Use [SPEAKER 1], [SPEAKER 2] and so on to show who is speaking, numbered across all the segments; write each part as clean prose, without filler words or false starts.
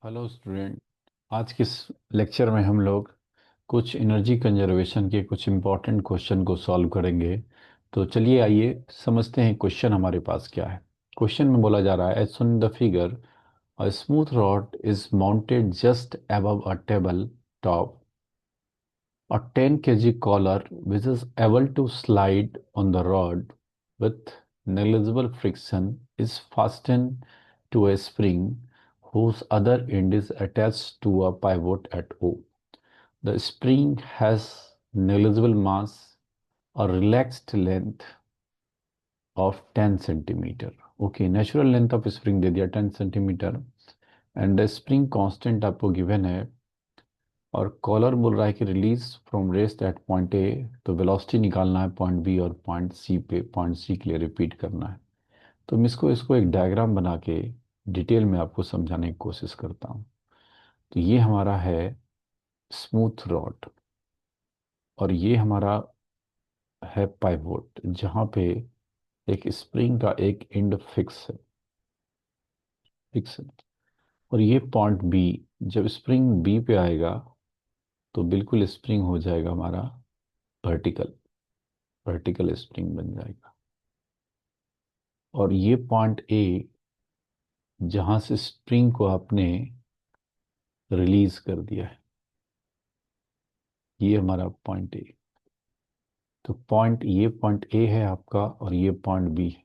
[SPEAKER 1] Hello student. आज के इस लेक्चर में हम लोग कुछ एनर्जी कंजर्वेशन के कुछ इम्पोर्टेंट क्वेश्चन को सॉल्व करेंगे। तो चलिए आइए समझते हैं क्वेश्चन हमारे पास क्या है। क्वेश्चन में बोला जा रहा है, as shown the figure, a smooth rod is mounted just above a table top, a 10 kg collar which is able to slide on the rod with negligible friction is fastened to a spring whose other end is attached to a pivot at O. The spring has negligible mass, a relaxed length of 10 centimeter. Okay, natural length of spring दे दिया 10 centimeter and the spring constant आपको given है। और collar बोल रहा है कि release from rest at point A, तो velocity निकालना है पॉइंट बी और पॉइंट सी पे। पॉइंट सी के लिए रिपीट करना है। तो मैं इसको इसको एक डायग्राम बना के डिटेल में आपको समझाने की कोशिश करता हूँ। तो ये हमारा है स्मूथ रॉड और ये हमारा है पाइवोट, जहाँ पे एक स्प्रिंग का एक एंड फिक्स है। और ये पॉइंट बी, जब स्प्रिंग बी पे आएगा तो बिल्कुल स्प्रिंग हो जाएगा हमारा वर्टिकल, वर्टिकल स्प्रिंग बन जाएगा। और ये पॉइंट ए, जहां से स्प्रिंग को आपने रिलीज कर दिया है, ये हमारा पॉइंट ए। तो ये पॉइंट ए है आपका और ये पॉइंट बी है।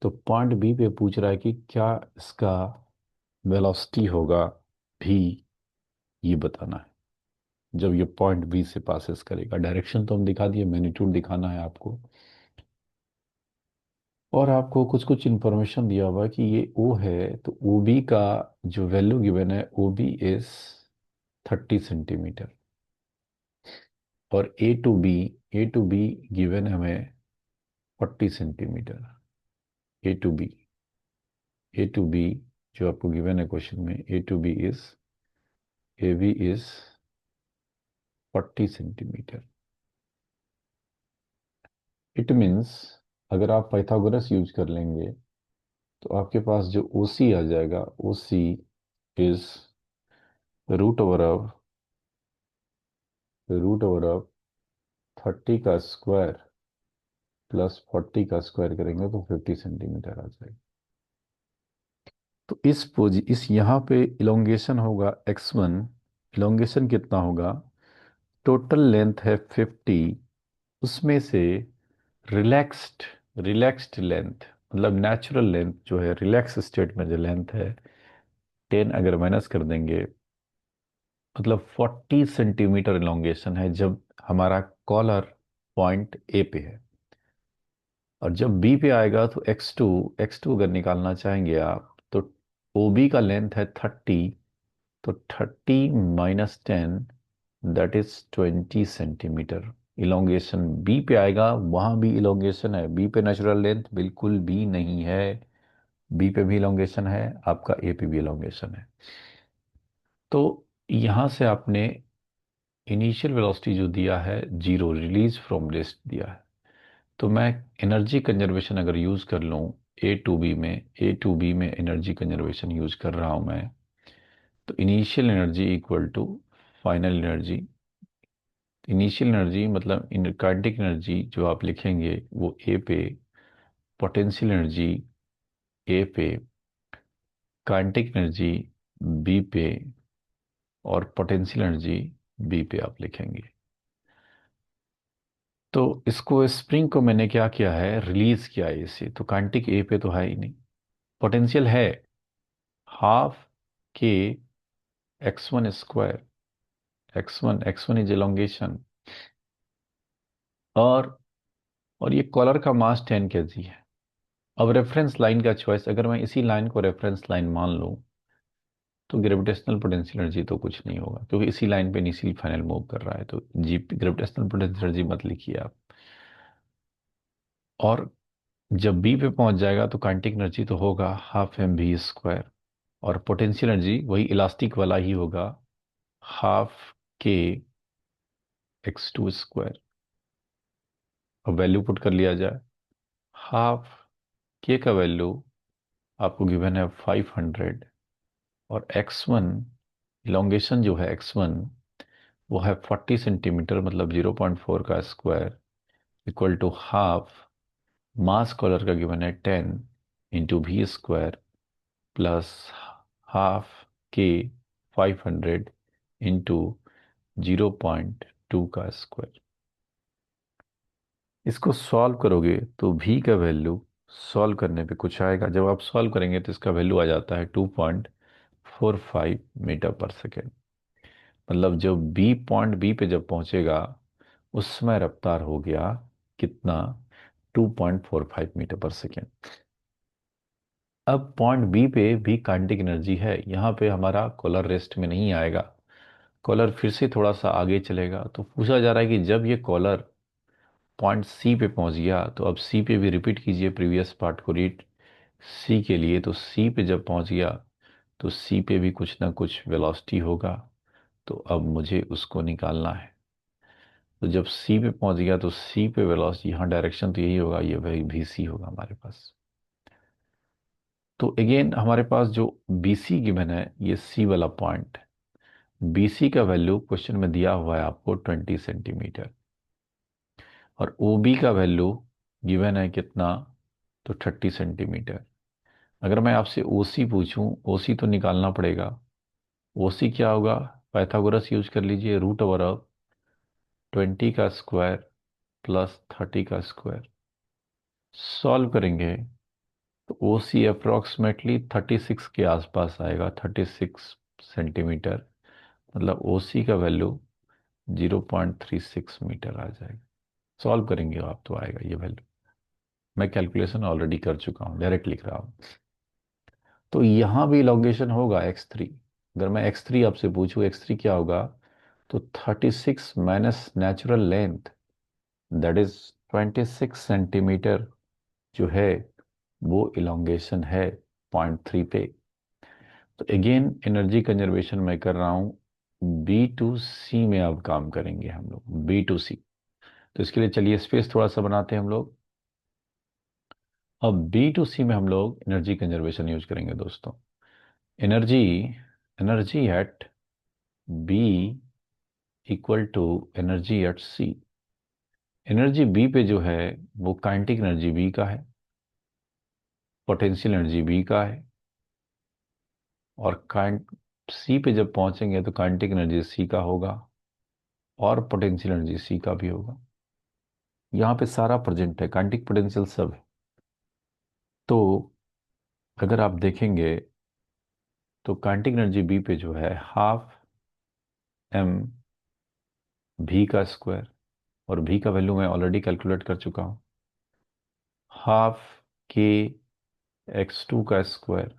[SPEAKER 1] तो पॉइंट बी पे पूछ रहा है कि क्या इसका वेलोसिटी होगा भी, ये बताना है जब ये पॉइंट बी से पासेस करेगा। डायरेक्शन तो हम दिखा दिए, मैग्नीट्यूड दिखाना है आपको। और आपको कुछ कुछ इन्फॉर्मेशन दिया हुआ है कि ये ओ है, तो ओ बी का जो वैल्यू गिवन है, ओ बी इज 30 सेंटीमीटर। और ए टू बी गिवन है हमें 40 centimeter. A to B A to B जो आपको गिवन है क्वेश्चन में, A B is 40 centimeter. It means अगर आप पाइथागोरस यूज कर लेंगे तो आपके पास जो ओ सी आ जाएगा, ओ सी इज रूट ओवर ऑफ 30 का स्क्वायर प्लस 40 का स्क्वायर करेंगे तो 50 सेंटीमीटर आ जाएगा। तो इस यहाँ पे इलोंगेशन होगा x1। इलोंगेशन कितना होगा? टोटल लेंथ है 50, उसमें से रिलैक्स्ड रिलैक्स्ड लेंथ, मतलब नेचुरल लेंथ जो है, रिलैक्स स्टेट में जो लेंथ है 10 अगर माइनस कर देंगे, मतलब 40 सेंटीमीटर इलोंगेशन है जब हमारा कॉलर पॉइंट ए पे है। और जब बी पे आएगा तो एक्स टू अगर निकालना चाहेंगे आप, तो ओ बी का लेंथ है 30, तो 30 - 10 that is 20 centimeter. Elongation B पे आएगा, वहां भी इलोंगेशन है। बी पे नेचुरल लेंथ बिल्कुल भी नहीं है, बी पे भी इलोंगेशन है, आपका ए पे भी इलोंगेशन है। तो यहां से आपने इनिशियल वेलोसिटी जो दिया है जीरो, रिलीज फ्रॉम रेस्ट दिया है। तो मैं एनर्जी कंजर्वेशन अगर यूज कर लूँ ए टू बी में एनर्जी कंजर्वेशन यूज कर रहा हूं मैं, तो initial energy equal to final energy. Initial energy मतलब काइनेटिक एनर्जी जो आप लिखेंगे वो ए पे, पोटेंशियल एनर्जी ए पे, काइनेटिक एनर्जी बी पे, और पोटेंशियल एनर्जी बी पे आप लिखेंगे। तो इसको स्प्रिंग को मैंने क्या किया है, रिलीज किया है इसे। तो काइनेटिक ए पे तो है ही नहीं, पोटेंशियल है हाफ के x1 square, x one is elongation. और ये कॉलर का मास 10 kg है। अब रेफरेंस लाइन का चॉइस, अगर मैं इसी लाइन को रेफरेंस लाइन मान लूं तो ग्रेविटेशनल पोटेंशियल एनर्जी तो कुछ नहीं होगा, क्योंकि इसी लाइन पे इनिशियल फाइनल मूव कर रहा है। तो जी ग्रेविटेशनल पोटेंशियल एनर्जी मत लिखिए आप। और जब बी पे पहुंच जाएगा तो काइनेटिक एनर्जी तो होगा हाफ एम वी स्क्वायर, और पोटेंशियल एनर्जी वही इलास्टिक वाला ही होगा, हाफ के x2 स्क्वायर। अब वैल्यू पुट कर लिया जाए, हाफ के का वैल्यू आपको गिवन है 500, और x1 इलोंगेशन जो है x1 वो है 40 सेंटीमीटर, मतलब 0.4 का square equal to half mass collar का गिवन है 10 into V square plus half के 500 इंटू 0.2 का स्क्वायर। इसको सॉल्व करोगे तो v का वैल्यू सॉल्व करने पे कुछ आएगा। जब आप सॉल्व करेंगे तो इसका वैल्यू आ जाता है 2.45 मीटर पर सेकेंड। मतलब जब पॉइंट बी पे जब पहुंचेगा उस समय रफ्तार हो गया कितना, 2.45 मीटर पर सेकेंड। अब पॉइंट बी पे भी काइनेटिक एनर्जी है, यहाँ पे हमारा कॉलर रेस्ट में नहीं आएगा, कॉलर फिर से थोड़ा सा आगे चलेगा। तो पूछा जा रहा है कि जब ये कॉलर पॉइंट सी पे पहुंच गया तो अब सी पे भी रिपीट कीजिए प्रीवियस पार्ट को रीड सी के लिए। तो सी पे जब पहुंच गया तो सी पे भी कुछ ना कुछ वेलोसिटी होगा, तो अब मुझे उसको निकालना है। तो जब सी पे पहुंच गया तो सी पे वेलोसिटी, यहाँ डायरेक्शन तो यही होगा, ये वही वी सी होगा हमारे पास। तो अगेन हमारे पास जो बी सी गिवन है ये सी वाला पॉइंट, बी सी का वैल्यू क्वेश्चन में दिया हुआ है आपको 20 सेंटीमीटर, और ओ बी का वैल्यू गिवन है कितना, तो 30 सेंटीमीटर। अगर मैं आपसे ओ सी पूछूं, ओ सी तो निकालना पड़ेगा। ओ सी क्या होगा, पाइथागोरस यूज कर लीजिए, रूट ओवर ऑफ 20 का स्क्वायर प्लस 30 का स्क्वायर। सॉल्व करेंगे तो ओ सी अप्रोक्सीमेटली 36 के आसपास आएगा, 36 सेंटीमीटर। मतलब ओ सी का वैल्यू 0.36 मीटर आ जाएगा। सॉल्व करेंगे आप तो आएगा ये वैल्यू। मैं कैलकुलेशन ऑलरेडी कर चुका हूँ, डायरेक्ट लिख रहा हूँ। तो यहाँ भी इलॉन्गेशन होगा x3। अगर मैं x3 आपसे पूछूं x3 क्या होगा, तो 36 minus natural length that is 26 centimetre जो है वो इलॉन्गेशन है पॉइंट 3 पे। तो अगेन एनर्जी कंजर्वेशन मैं कर रहा हूँ बी टू सी में। अब काम करेंगे हम लोग बी टू सी। तो इसके लिए चलिए स्पेस थोड़ा सा बनाते हैं हम लोग। अब बी टू सी में हम लोग एनर्जी कंजर्वेशन यूज करेंगे दोस्तों। Energy energy at B equal to energy at C. Energy B पे जो है वो काइनेटिक एनर्जी बी का है, पोटेंशियल एनर्जी बी का है, और काइंट सी पे जब पहुंचेंगे तो काइनेटिक एनर्जी सी का होगा और पोटेंशियल एनर्जी सी का भी होगा। यहाँ पे सारा प्रेजेंट है, काइनेटिक पोटेंशियल सब है। तो अगर आप देखेंगे तो काइनेटिक एनर्जी बी पे जो है हाफ एम भी का स्क्वायर, और भी का वैल्यू मैं ऑलरेडी कैलकुलेट कर चुका हूँ, हाफ के x2 का स्क्वायर।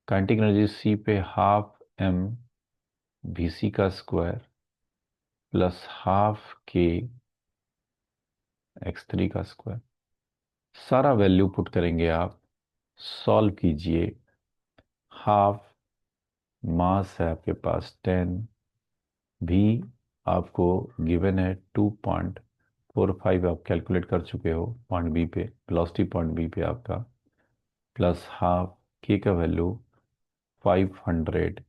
[SPEAKER 1] काइनेटिक एनर्जी सी पे हाफ एम भी सी का स्क्वायर प्लस हाफ के x3 का स्क्वायर। सारा वैल्यू पुट करेंगे आप, सॉल्व कीजिए। हाफ मास है आपके पास 10, भी आपको गिवन है 2.45, आप कैलकुलेट कर चुके हो पॉइंट बी पे, वेलोसिटी पॉइंट बी पे आपका, प्लस हाफ के का वैल्यू 500,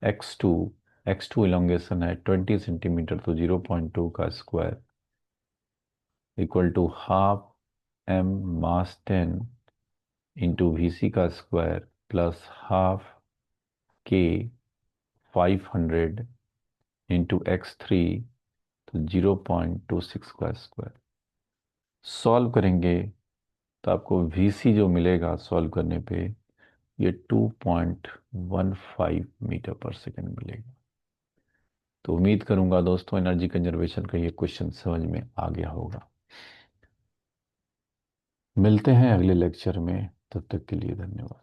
[SPEAKER 1] x2 x2 इलोंगेशन है 20 सेंटीमीटर, तो 0.2 का square equal to half m mass 10 into v c का स्क्वायर प्लस हाफ के 500 इंटू x3, तो 0.26 का स्क्वायर। सॉल्व करेंगे तो आपको VC जो मिलेगा सॉल्व करने पे ये 2.15 मीटर पर सेकंड मिलेगा। तो उम्मीद करूंगा दोस्तों एनर्जी कंजर्वेशन का ये क्वेश्चन समझ में आ गया होगा। मिलते हैं अगले लेक्चर में, तब तक के लिए धन्यवाद।